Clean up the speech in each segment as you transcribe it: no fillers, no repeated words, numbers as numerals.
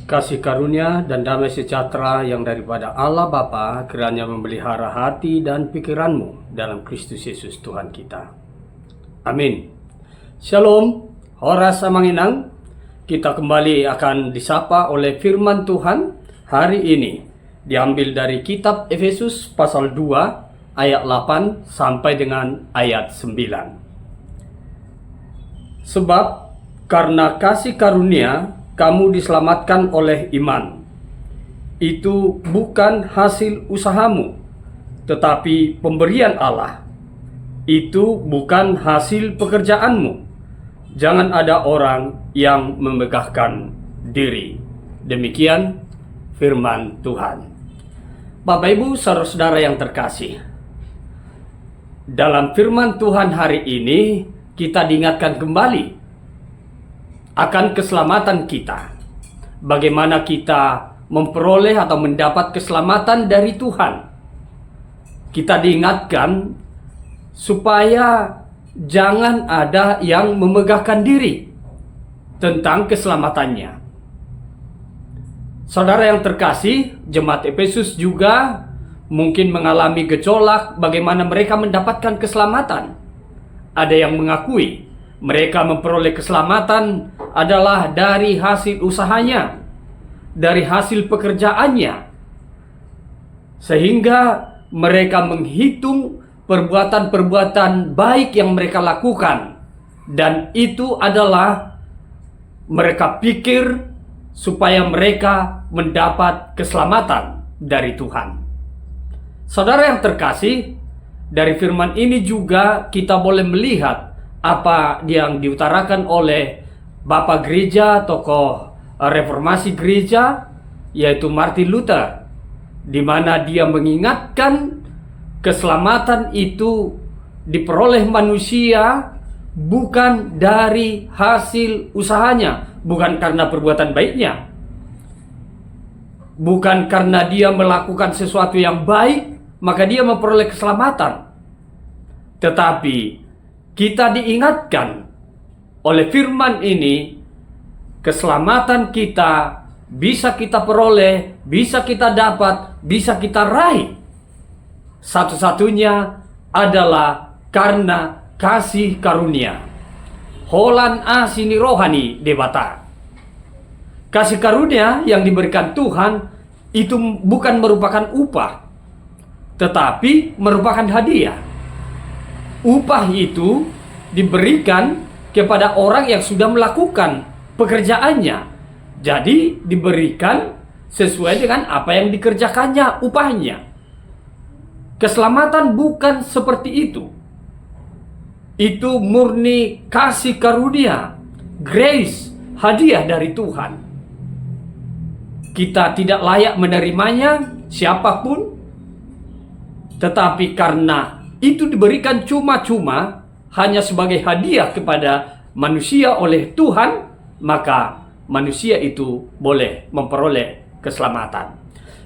Kasih karunia dan damai sejahtera yang daripada Allah Bapa kiranya memelihara hati dan pikiranmu dalam Kristus Yesus Tuhan kita. Amin. Shalom, Horas Samanginang. Kita kembali akan disapa oleh firman Tuhan hari ini. Diambil dari kitab Efesus pasal 2 ayat 8 sampai dengan ayat 9. Sebab karena kasih karunia kamu diselamatkan oleh iman. Itu bukan hasil usahamu, tetapi pemberian Allah. Itu bukan hasil pekerjaanmu. Jangan ada orang yang memegahkan diri. Demikian firman Tuhan. Bapak Ibu saudara-saudara yang terkasih, dalam firman Tuhan hari ini kita diingatkan kembali akan keselamatan kita. Bagaimana kita memperoleh atau mendapat keselamatan dari Tuhan. Kita diingatkan supaya jangan ada yang memegahkan diri tentang keselamatannya. Saudara yang terkasih, jemaat Efesus juga mungkin mengalami gejolak bagaimana mereka mendapatkan keselamatan. Ada yang mengakui mereka memperoleh keselamatan adalah dari hasil usahanya, dari hasil pekerjaannya, sehingga mereka menghitung perbuatan-perbuatan baik yang mereka lakukan, dan itu adalah mereka pikir supaya mereka mendapat keselamatan dari Tuhan. Saudara yang terkasih, dari firman ini juga kita boleh melihat apa yang diutarakan oleh Bapak Gereja, tokoh reformasi gereja, yaitu Martin Luther, di mana dia mengingatkan keselamatan itu diperoleh manusia bukan dari hasil usahanya, bukan karena perbuatan baiknya, bukan karena dia melakukan sesuatu yang baik maka dia memperoleh keselamatan, tetapi kita diingatkan oleh firman ini, keselamatan kita bisa kita peroleh, bisa kita dapat, bisa kita raih. Satu-satunya adalah karena kasih karunia. Holan asini rohani debata. Kasih karunia yang diberikan Tuhan itu bukan merupakan upah, tetapi merupakan hadiah. Upah itu diberikan kepada orang yang sudah melakukan pekerjaannya. Jadi diberikan sesuai dengan apa yang dikerjakannya, upahnya. Keselamatan bukan seperti itu. Itu murni kasih karunia, grace, hadiah dari Tuhan. Kita tidak layak menerimanya, siapapun, tetapi karena itu diberikan cuma-cuma, hanya sebagai hadiah kepada manusia oleh Tuhan, maka manusia itu boleh memperoleh keselamatan.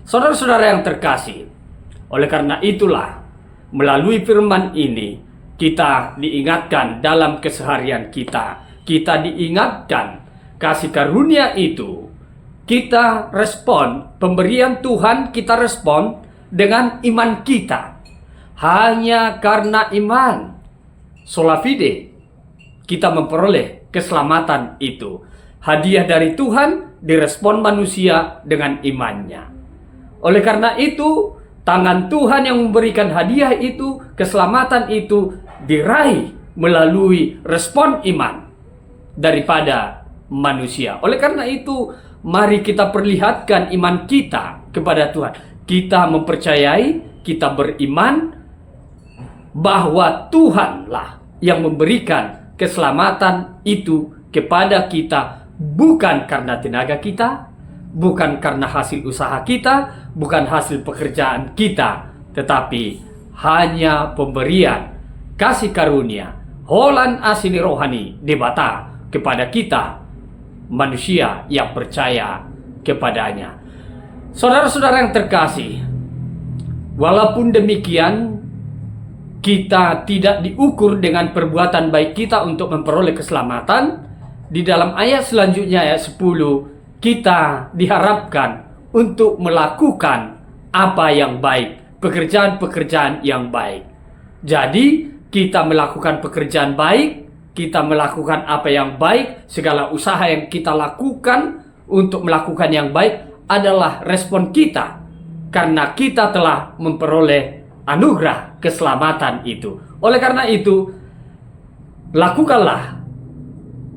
Saudara-saudara yang terkasih, oleh karena itulah melalui firman ini kita diingatkan dalam keseharian kita. Kita diingatkan kasih karunia itu kita respon, pemberian Tuhan kita respon dengan iman kita. Hanya karena iman, sola fide, kita memperoleh keselamatan itu. Hadiah dari Tuhan direspon manusia dengan imannya. Oleh karena itu, tangan Tuhan yang memberikan hadiah itu, keselamatan itu diraih melalui respon iman daripada manusia. Oleh karena itu, mari kita perlihatkan iman kita kepada Tuhan. Kita mempercayai, kita beriman bahwa Tuhanlah yang memberikan keselamatan itu kepada kita, bukan karena tenaga kita, bukan karena hasil usaha kita, bukan hasil pekerjaan kita, tetapi hanya pemberian kasih karunia holan asini rohani debata kepada kita manusia yang percaya kepadanya. Saudara-saudara yang terkasih, walaupun demikian kita tidak diukur dengan perbuatan baik kita untuk memperoleh keselamatan. Di dalam ayat selanjutnya, ayat 10, kita diharapkan untuk melakukan apa yang baik, pekerjaan-pekerjaan yang baik. Jadi, kita melakukan pekerjaan baik, kita melakukan apa yang baik, segala usaha yang kita lakukan untuk melakukan yang baik adalah respon kita, karena kita telah memperoleh anugerah keselamatan itu. Oleh karena itu, lakukanlah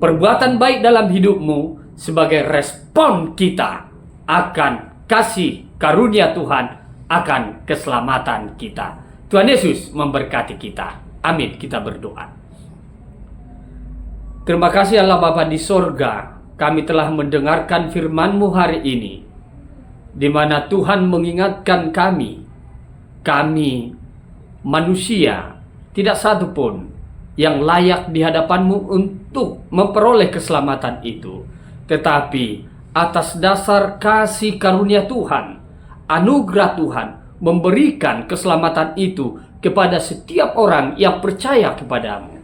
perbuatan baik dalam hidupmu sebagai respon kita akan kasih karunia Tuhan, akan keselamatan kita. Tuhan Yesus memberkati kita. Amin. Kita berdoa. Terima kasih Allah Bapa di sorga, kami telah mendengarkan firman-Mu hari ini, di mana Tuhan mengingatkan kami manusia, tidak satu pun yang layak di hadapan-Mu untuk memperoleh keselamatan itu. Tetapi atas dasar kasih karunia Tuhan, anugerah Tuhan memberikan keselamatan itu kepada setiap orang yang percaya kepadamu.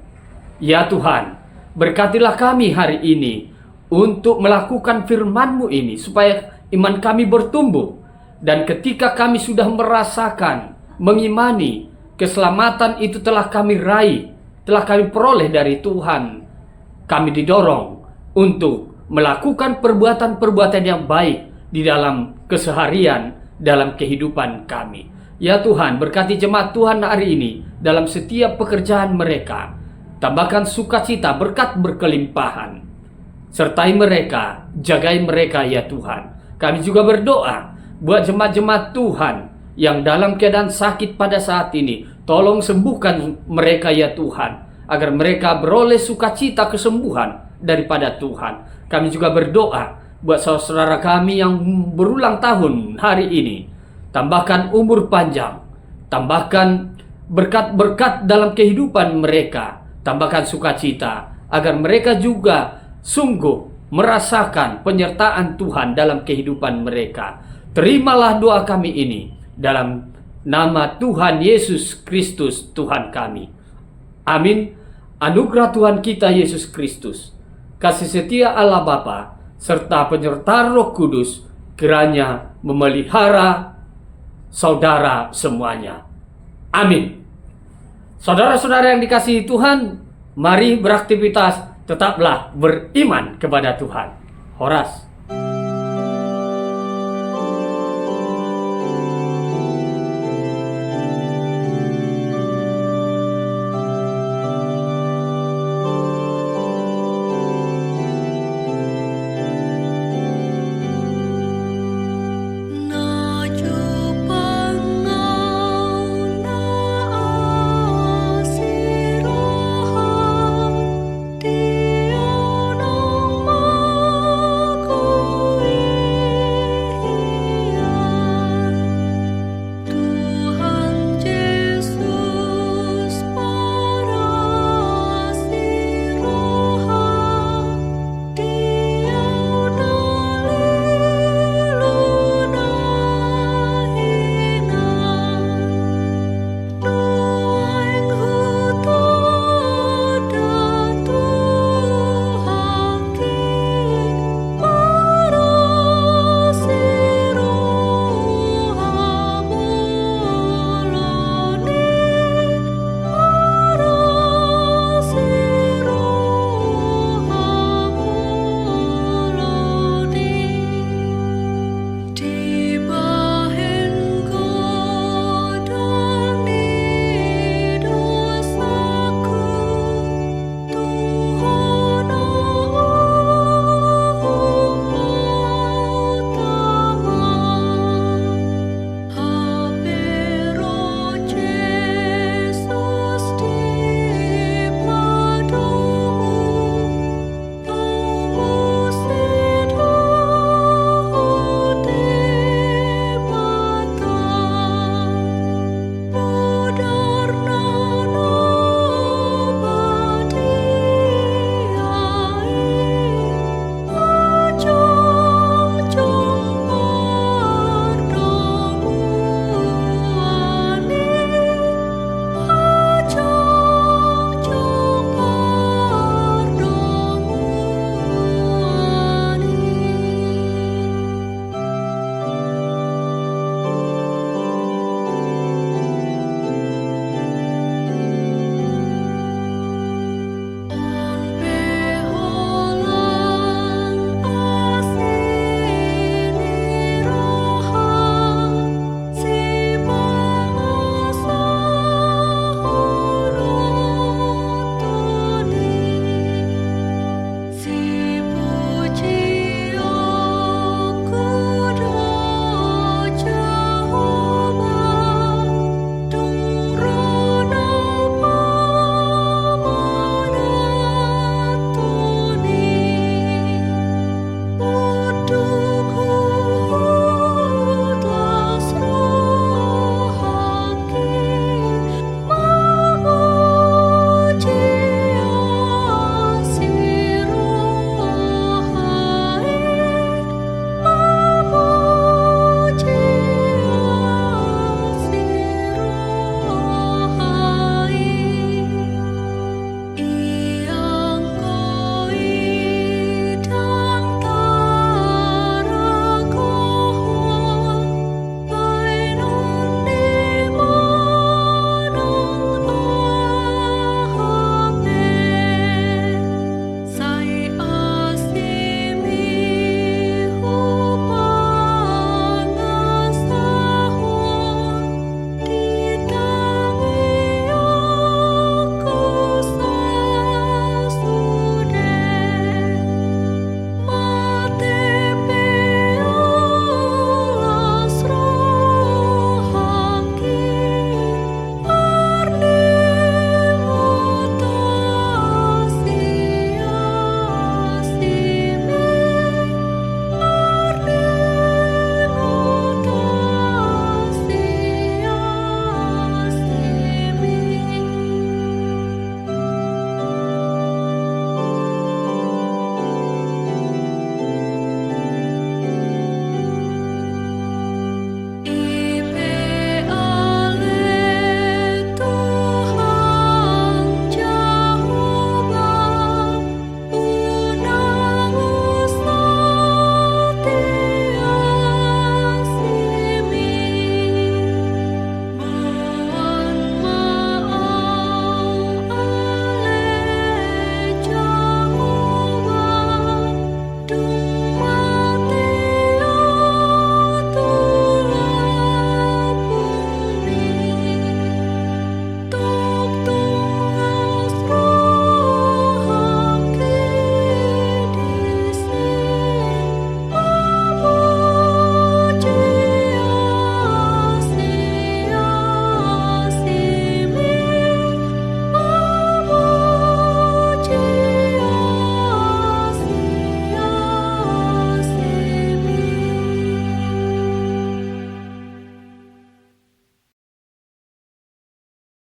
Ya Tuhan, berkatilah kami hari ini untuk melakukan firman-Mu ini, supaya iman kami bertumbuh. Dan ketika kami sudah merasakan, mengimani keselamatan itu telah kami raih, telah kami peroleh dari Tuhan, kami didorong untuk melakukan perbuatan-perbuatan yang baik di dalam keseharian, dalam kehidupan kami. Ya Tuhan, berkati jemaat Tuhan hari ini dalam setiap pekerjaan mereka. Tambahkan sukacita, berkat berkelimpahan. Sertai mereka, jagai mereka ya Tuhan. Kami juga berdoa buat jemaat-jemaat Tuhan yang dalam keadaan sakit pada saat ini. Tolong sembuhkan mereka ya Tuhan, agar mereka beroleh sukacita kesembuhan daripada Tuhan. Kami juga berdoa buat saudara kami yang berulang tahun hari ini. Tambahkan umur panjang, tambahkan berkat-berkat dalam kehidupan mereka, tambahkan sukacita, agar mereka juga sungguh merasakan penyertaan Tuhan dalam kehidupan mereka. Terimalah doa kami ini dalam nama Tuhan Yesus Kristus Tuhan kami. Amin. Anugerah Tuhan kita Yesus Kristus, kasih setia Allah Bapa, serta penyertaan Roh Kudus kiranya memelihara saudara semuanya. Amin. Saudara-saudara yang dikasihi Tuhan, mari beraktivitas, tetaplah beriman kepada Tuhan. Horas.